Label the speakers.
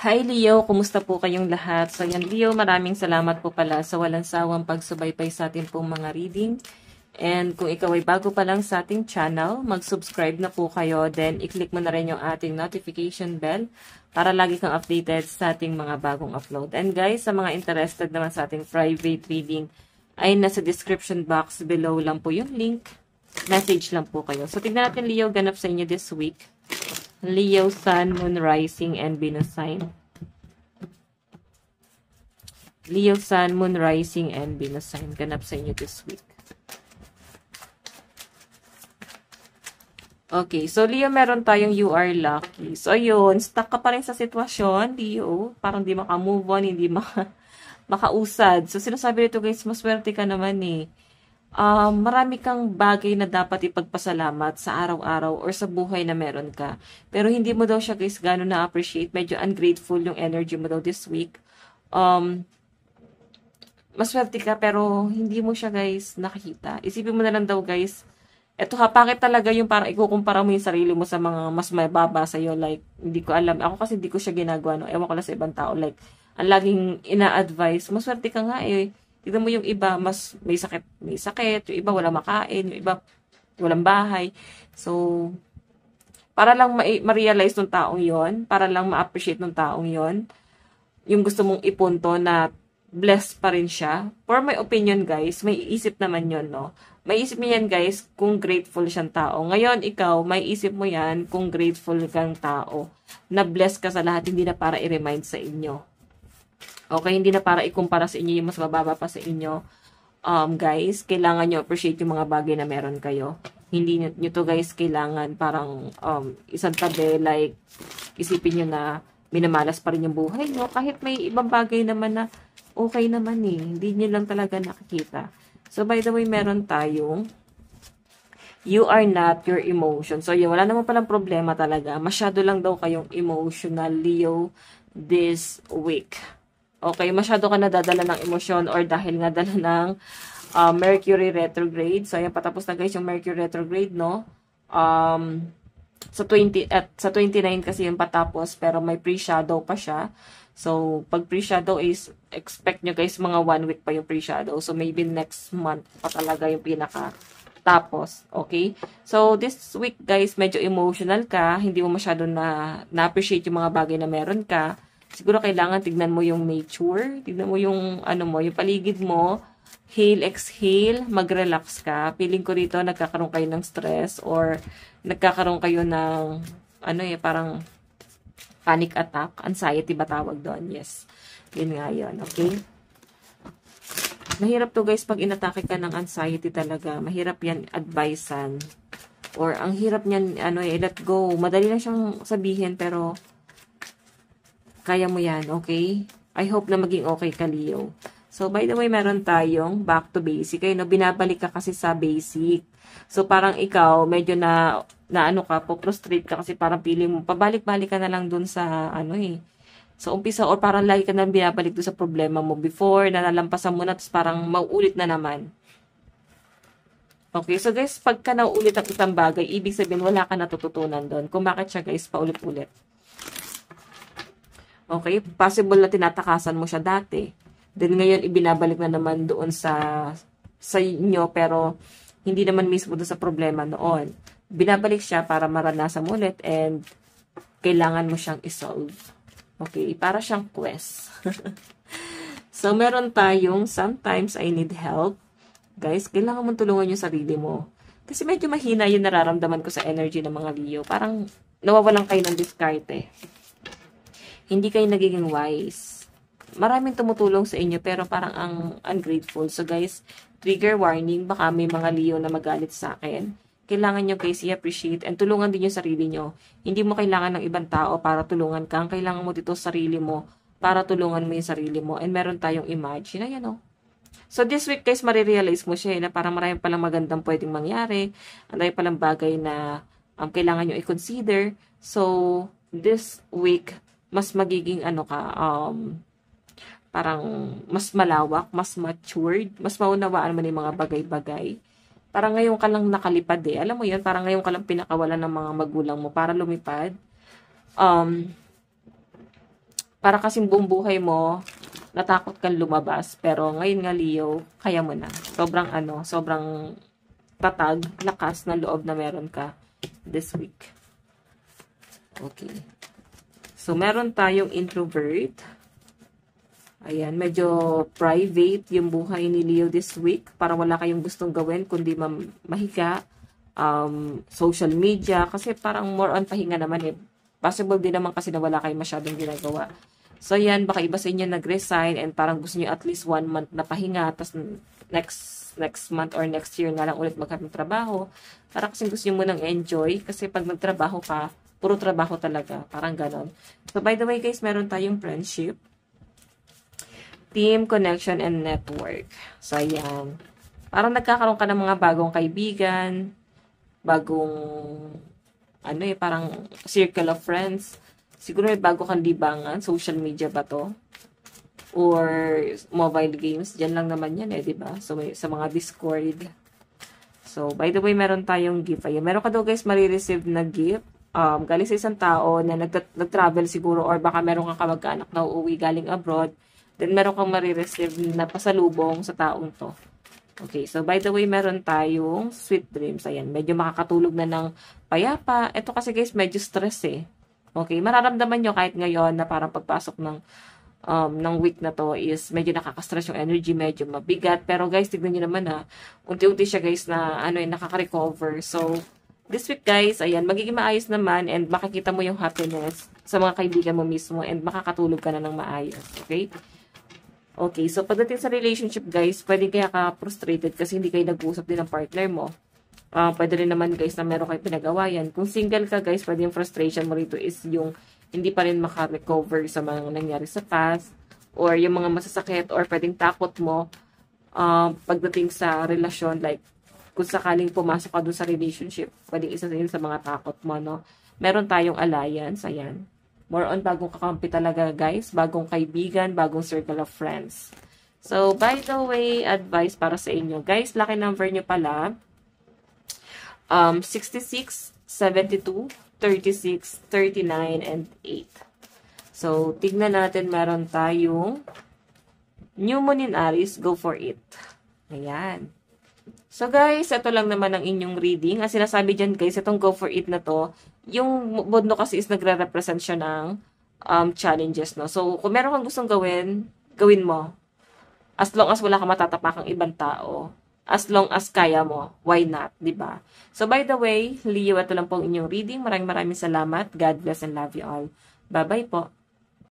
Speaker 1: Hi Leo, kumusta po kayong lahat? So yan Leo, maraming salamat po pala sa walang sawang pagsubaybay sa atin pong mga reading. And kung ikaw ay bago pa lang sa ating channel, mag-subscribe na po kayo. Then i-click mo na rin yung ating notification bell para lagi kang updated sa ating mga bagong upload. And guys, sa mga interested naman sa ating private reading, ay nasa description box below lang po yung link. Message lang po kayo. So tignan natin Leo, ganap sa inyo this week. Leo, Sun, Moon, Rising, and Venus sign. Leo, Sun, Moon, Rising, and Venus sign. Ganap sa inyo this week. Okay, so Leo, meron tayong you are lucky. So yun, stuck ka pa rin sa sitwasyon, Leo. Parang di maka-move on, hindi makausad. So sinasabi nito guys, maswerte ka naman eh. Marami kang bagay na dapat ipagpasalamat sa araw-araw or sa buhay na meron ka. Pero hindi mo daw siya guys gano'n na-appreciate. Medyo ungrateful yung energy mo daw this week. Maswerte ka pero hindi mo siya guys nakikita. Isipin mo na lang daw guys, eto ha, bakit talaga yung parang ikukumpara mo yung sarili mo sa mga mas mababa sa'yo. Like, hindi ko alam. Ako kasi hindi ko siya ginagawa. No? Ewan ko lang sa ibang tao. Like, ang laging ina-advise, maswerte ka nga eh. Tignan mo yung iba, mas may sakit, yung iba walang makain, yung iba walang bahay. So, para lang ma-realize ng taong yon, para lang ma-appreciate ng taong yon, yung gusto mong ipunto na blessed pa rin siya. For my opinion guys, may isip naman yon, no? May isip mo yan guys kung grateful siyang tao. Ngayon, ikaw, may isip mo yan kung grateful kang tao. Na blessed ka sa lahat, hindi na para i-remind sa inyo. Okay, hindi na para ikumpara sa inyo yung mas mababa pa sa inyo. Guys, kailangan nyo appreciate yung mga bagay na meron kayo. Hindi nyo to guys, kailangan parang isang tabi, like, isipin nyo na minamalas pa rin yung buhay nyo. Kahit may ibang bagay naman na okay naman eh. Hindi nyo lang talaga nakikita. So, by the way, meron tayong you are not your emotion. So, yun, wala naman palang problema talaga. Masyado lang daw kayong emotional, Leo, this week. Okay, masyado ka nadadala ng emosyon or dahil nga dala ng Mercury retrograde. So, ayan, patapos na guys yung Mercury retrograde, no? Sa 29 kasi yung patapos, pero may pre-shadow pa siya. So, pag pre-shadow is, expect nyo guys, mga 1 week pa yung pre-shadow. So, maybe next month pa talaga yung pinaka-tapos. Okay? So, this week guys, medyo emotional ka. Hindi mo masyado na-appreciate yung mga bagay na meron ka. Siguro kailangan tignan mo yung nature, tignan mo yung yung paligid mo, inhale, exhale, mag-relax ka. Feeling ko dito nagkakaroon kayo ng stress or nagkakaroon kayo ng parang panic attack, anxiety ba tawag doon? Yes. Yun nga yun, okay? Mahirap to guys pag inatake ka ng anxiety talaga. Mahirap yan advisean. Or ang hirap niyan let go. Madali lang siyang sabihin pero kaya mo yan, okay? I hope na maging okay ka, Leo. So, by the way, meron tayong back to basic. Binabalik ka kasi sa basic. So, parang ikaw, medyo prostrate ka kasi parang feeling mo, pabalik-balik ka na lang dun sa, So, umpisa, or parang lagi ka na binabalik dun sa problema mo before, na nalampasan mo na, tapos parang mauulit na naman. Okay, so guys, pagka nauulit ang isang bagay, ibig sabihin, wala ka natututunan doon. Kung bakit siya, guys, paulit-ulit. Okay? Possible na tinatakasan mo siya dati. Then ngayon, ibinabalik na naman doon sa inyo, pero hindi naman mismo doon sa problema noon. Binabalik siya para maranasan mo ulit and kailangan mo siyang isolve. Okay? Para siyang quest. So, meron tayong sometimes I need help. Guys, kailangan mong tulungan yung sarili mo. Kasi medyo mahina yung nararamdaman ko sa energy ng mga Leo. Parang nawawalan kayo ng diskarte. Hindi kayo nagiging wise. Maraming tumutulong sa inyo pero parang ang ungrateful. So guys, trigger warning. Baka may mga Leo na magalit sa akin. Kailangan nyo guys i-appreciate and tulungan din yung sarili nyo. Hindi mo kailangan ng ibang tao para tulungan ka. Kailangan mo dito sarili mo para tulungan mo yung sarili mo. And meron tayong imagine. Ayan o. So this week guys, marirealize mo siya na parang marami palang magandang pwedeng mangyari. Marami palang bagay na kailangan nyo i-consider. So this week, mas magiging parang mas malawak, mas matured, mas maunawaan mo yung mga bagay-bagay. Parang ngayon ka lang nakalipad eh. Alam mo yun, parang ngayon ka lang pinakawalan ng mga magulang mo para lumipad. para kasing buong buhay mo, natakot kang lumabas. Pero ngayon nga, Leo, kaya mo na. Sobrang tatag, lakas ng loob na meron ka this week. Okay. So, meron tayong introvert. Ayan, medyo private yung buhay ni Leo this week. Parang wala kayong gustong gawin, kundi mahiga, social media. Kasi parang more on pahinga naman eh. Possible din naman kasi na wala kayong masyadong ginagawa. So, yan, baka iba sa inyo nag-resign and parang gusto nyo at least 1 month na pahinga. Tapos next month or next year nga lang ulit magkaroon ng trabaho. Para kasi gusto nyo munang enjoy. Kasi pag nagtrabaho ka, puro trabaho talaga. Parang ganon. So, by the way guys, meron tayong friendship, team, connection, and network. So, ayan. Parang nagkakaroon ka ng mga bagong kaibigan, parang circle of friends. Siguro may bago kang libangan. Social media ba to? Or mobile games. Diyan lang naman yan eh, diba? So, sa mga Discord. So, by the way, meron tayong gift. Ayan. Meron ka daw guys marireceive na gift. Galing sa isang tao na nag-travel siguro or baka meron kang kamag-anak na uuwi galing abroad. Then, meron kang marireceive na pasalubong sa taong to. Okay, so by the way, meron tayong sweet dreams. Ayan, medyo makakatulog na ng payapa. Ito kasi guys, medyo stress eh. Okay, mararamdaman nyo kahit ngayon na parang pagpasok ng week na to is medyo nakaka-stress yung energy, medyo mabigat. Pero guys, tignan nyo naman unti-unti siya guys na nakaka-recover. So, this week guys, ayan, magiging maayos naman and makikita mo yung happiness sa mga kaibigan mo mismo and makakatulog ka na ng maayos. Okay? Okay, so pagdating sa relationship guys, pwede kaya ka frustrated kasi hindi kayo nag-uusap din ng partner mo. Pwede rin naman guys na meron kayo pinag-awayan. Kung single ka guys, pwede yung frustration mo rito is yung hindi pa rin maka-recover sa mga nangyari sa past or yung mga masasakit or pwedeng takot mo pagdating sa relasyon, like kung sakaling pumasok ka dun sa relationship, pwedeng isa sa mga takot mo, no? Meron tayong alliance, ayan. More on bagong kakampi talaga, guys. Bagong kaibigan, bagong circle of friends. So, by the way, advice para sa inyo. Guys, lucky number nyo pala, 66, 72, 36, 39, and 8. So, tignan natin, meron tayong New Moon in Aries, go for it. Ayan. So guys, ito lang naman ang inyong reading. Ang sinasabi dyan guys, itong go for it na to, yung mundo kasi is nagre-represent siya ng challenges, no? So, kung meron kang gustong gawin, gawin mo. As long as wala kang matatapakang ibang tao. As long as kaya mo, why not, diba? So, by the way, Leo, ito lang pong inyong reading. Maraming salamat. God bless and love you all. Bye-bye po.